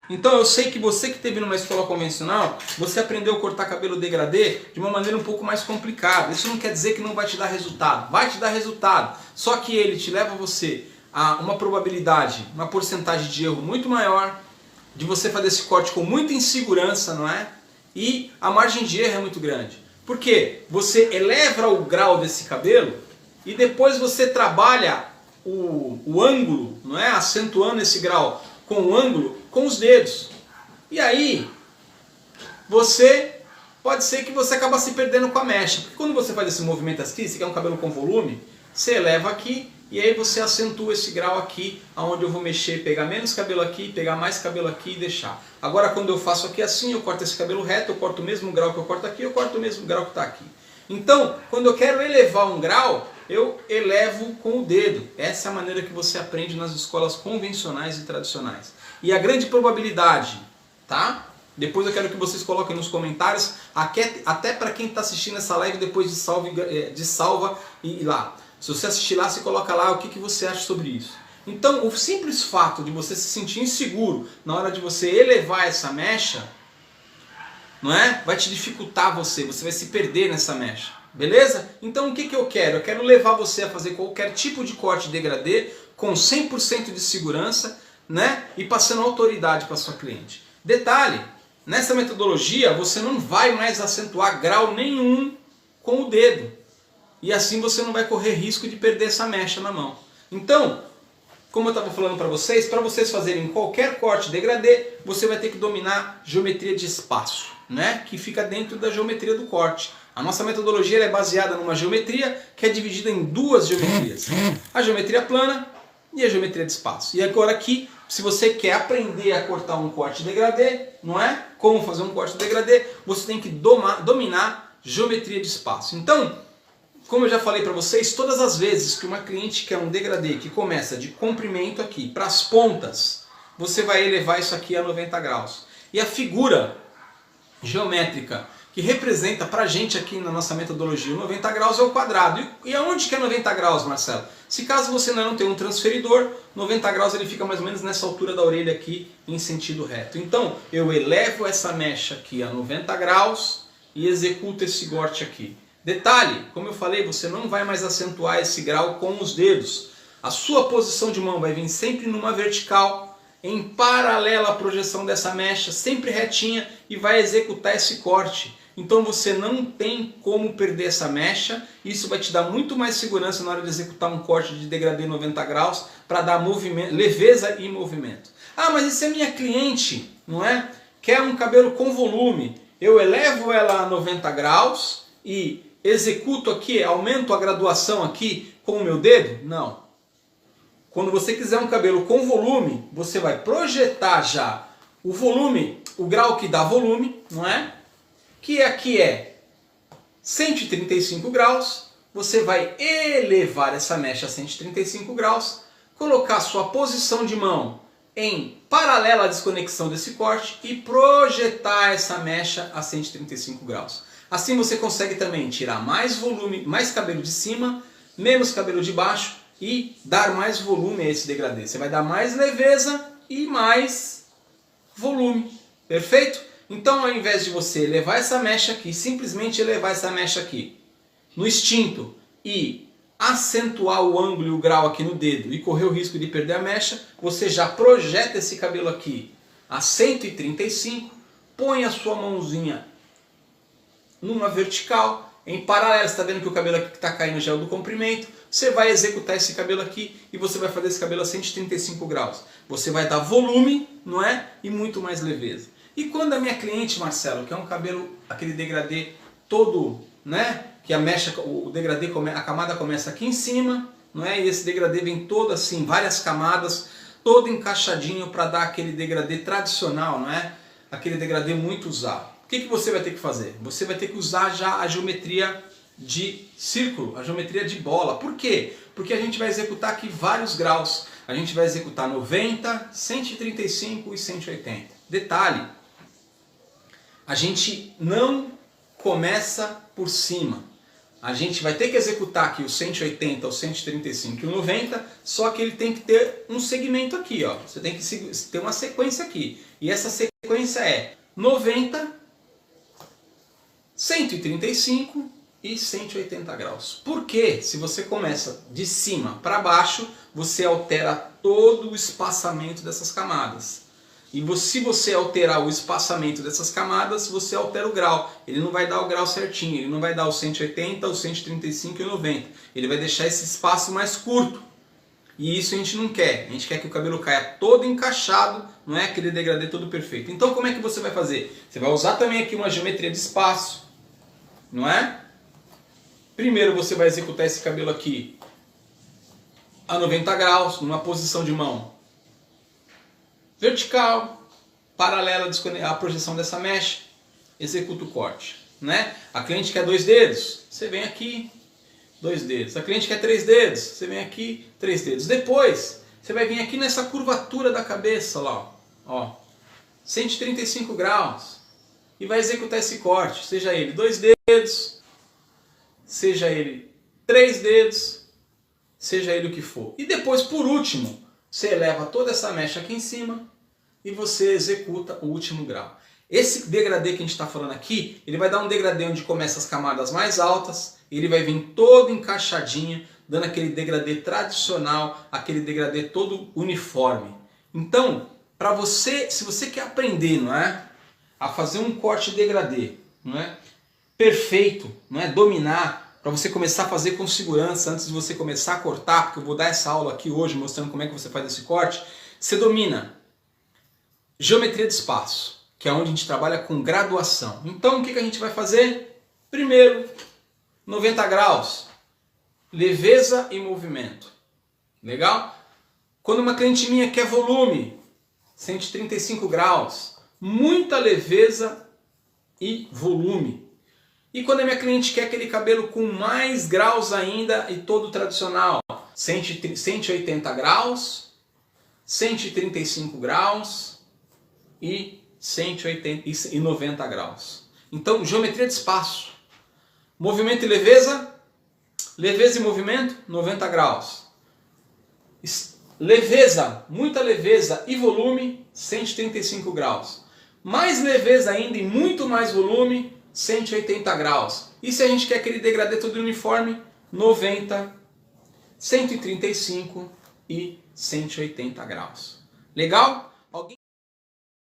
Então eu sei que você que esteve numa escola convencional, você aprendeu a cortar cabelo degradê de uma maneira um pouco mais complicada. Isso não quer dizer que não vai te dar resultado. Vai te dar resultado. Só que ele te leva você a uma probabilidade, uma porcentagem de erro muito maior, de você fazer esse corte com muita insegurança, não é? E a margem de erro é muito grande. Por quê? Você eleva o grau desse cabelo e depois você trabalha o ângulo, não é? Acentuando esse grau com o ângulo com os dedos. E aí, pode ser que você acaba se perdendo com a mecha. Porque quando você faz esse movimento aqui, você quer um cabelo com volume, você eleva aqui e aí você acentua esse grau aqui, onde eu vou mexer, pegar menos cabelo aqui, pegar mais cabelo aqui e deixar. Agora quando eu faço aqui assim, eu corto esse cabelo reto, eu corto o mesmo grau que eu corto aqui, eu corto o mesmo grau que está aqui. Então, quando eu quero elevar um grau, eu elevo com o dedo. Essa é a maneira que você aprende nas escolas convencionais e tradicionais. E a grande probabilidade, tá? Depois eu quero que vocês coloquem nos comentários, até para quem está assistindo essa live depois de salva e lá. Se você assistir lá, você coloca lá o que você acha sobre isso. Então, o simples fato de você se sentir inseguro na hora de você elevar essa mecha, não é? Vai te dificultar você vai se perder nessa mecha. Beleza? Então o que eu quero? Eu quero levar você a fazer qualquer tipo de corte degradê com 100% de segurança, né? E passando autoridade para sua cliente. Detalhe, nessa metodologia você não vai mais acentuar grau nenhum com o dedo. E assim você não vai correr risco de perder essa mecha na mão. Então, como eu estava falando para vocês fazerem qualquer corte degradê, você vai ter que dominar geometria de espaço, né? Que fica dentro da geometria do corte. A nossa metodologia é baseada numa geometria que é dividida em duas geometrias. A geometria plana e a geometria de espaço. E agora aqui, se você quer aprender a cortar um corte degradê, não é? Como fazer um corte degradê, você tem que dominar geometria de espaço. Então, como eu já falei para vocês, todas as vezes que uma cliente quer um degradê que começa de comprimento aqui para as pontas, você vai elevar isso aqui a 90 graus. E a figura geométrica que representa para a gente aqui na nossa metodologia o 90 graus é o quadrado. E aonde que é 90 graus, Marcelo? Se caso você não tem um transferidor, 90 graus ele fica mais ou menos nessa altura da orelha aqui em sentido reto. Então eu elevo essa mecha aqui a 90 graus e executo esse corte aqui. Detalhe, como eu falei, você não vai mais acentuar esse grau com os dedos. A sua posição de mão vai vir sempre numa vertical, em paralela à projeção dessa mecha, sempre retinha, e vai executar esse corte. Então você não tem como perder essa mecha. Isso vai te dar muito mais segurança na hora de executar um corte de degradê 90 graus para dar movimento, leveza e movimento. Ah, mas isso é minha cliente, não é? Quer um cabelo com volume. Eu elevo ela a 90 graus e executo aqui, aumento a graduação aqui com o meu dedo? Não. Quando você quiser um cabelo com volume, você vai projetar já o volume, o grau que dá volume, não é? Que aqui é 135 graus. Você vai elevar essa mecha a 135 graus, colocar a sua posição de mão em paralela à desconexão desse corte e projetar essa mecha a 135 graus. Assim você consegue também tirar mais volume, mais cabelo de cima, menos cabelo de baixo e dar mais volume a esse degradê. Você vai dar mais leveza e mais volume. Perfeito? Então ao invés de você elevar essa mecha aqui, simplesmente elevar essa mecha aqui no extinto e acentuar o ângulo e o grau aqui no dedo e correr o risco de perder a mecha, você já projeta esse cabelo aqui a 135, põe a sua mãozinha numa vertical, em paralelo, você está vendo que o cabelo aqui que está caindo já é o do comprimento, você vai executar esse cabelo aqui e você vai fazer esse cabelo a 135 graus. Você vai dar volume, não é? E muito mais leveza. E quando a minha cliente, Marcelo, que é um cabelo, aquele degradê todo, né? Que a mecha, o degradê, a camada começa aqui em cima, não é? E esse degradê vem todo assim, várias camadas, todo encaixadinho para dar aquele degradê tradicional, não é? Aquele degradê muito usado. O que você vai ter que fazer? Você vai ter que usar já a geometria de círculo, a geometria de bola. Por quê? Porque a gente vai executar aqui vários graus. A gente vai executar 90, 135 e 180. Detalhe, a gente não começa por cima. A gente vai ter que executar aqui o 180, o 135 e o 90, só que ele tem que ter um segmento aqui, ó. Você tem que ter uma sequência aqui. E essa sequência é 90, 135 e 180 graus. Porque se você começa de cima para baixo, você altera todo o espaçamento dessas camadas. E se você alterar o espaçamento dessas camadas, você altera o grau. Ele não vai dar o grau certinho, ele não vai dar o 180, o 135 e o 90. Ele vai deixar esse espaço mais curto. E isso a gente não quer. A gente quer que o cabelo caia todo encaixado, não é aquele degradê todo perfeito. Então como é que você vai fazer? Você vai usar também aqui uma geometria de espaço, não é? Primeiro você vai executar esse cabelo aqui a 90 graus, numa posição de mão vertical, paralela à projeção dessa mecha, executa o corte, né? A cliente quer 2 dedos, você vem aqui, 2 dedos. A cliente quer 3 dedos, você vem aqui, 3 dedos. Depois, você vai vir aqui nessa curvatura da cabeça lá, ó, 135 graus, e vai executar esse corte, seja ele 2 dedos, seja ele 3 dedos, seja ele o que for. E depois, por último, você eleva toda essa mecha aqui em cima e você executa o último grau. Esse degradê que a gente está falando aqui, ele vai dar um degradê onde começa as camadas mais altas, e ele vai vir todo encaixadinho, dando aquele degradê tradicional, aquele degradê todo uniforme. Então, para você, se você quer aprender, não é, a fazer um corte degradê, não é, perfeito, não é, dominar, para você começar a fazer com segurança antes de você começar a cortar, porque eu vou dar essa aula aqui hoje mostrando como é que você faz esse corte, você domina geometria de espaço, que é onde a gente trabalha com graduação. Então o que a gente vai fazer? Primeiro, 90 graus, leveza e movimento. Legal? Quando uma cliente minha quer volume, 135 graus, muita leveza e volume. E quando a minha cliente quer aquele cabelo com mais graus ainda e todo tradicional, 180 graus, 135 graus e 180 e 90 graus. Então, geometria de espaço. Movimento e leveza, leveza e movimento, 90 graus. Leveza, muita leveza e volume, 135 graus. Mais leveza ainda e muito mais volume, 180 graus. E se a gente quer aquele degradê todo uniforme, 90, 135 e 180 graus. Legal?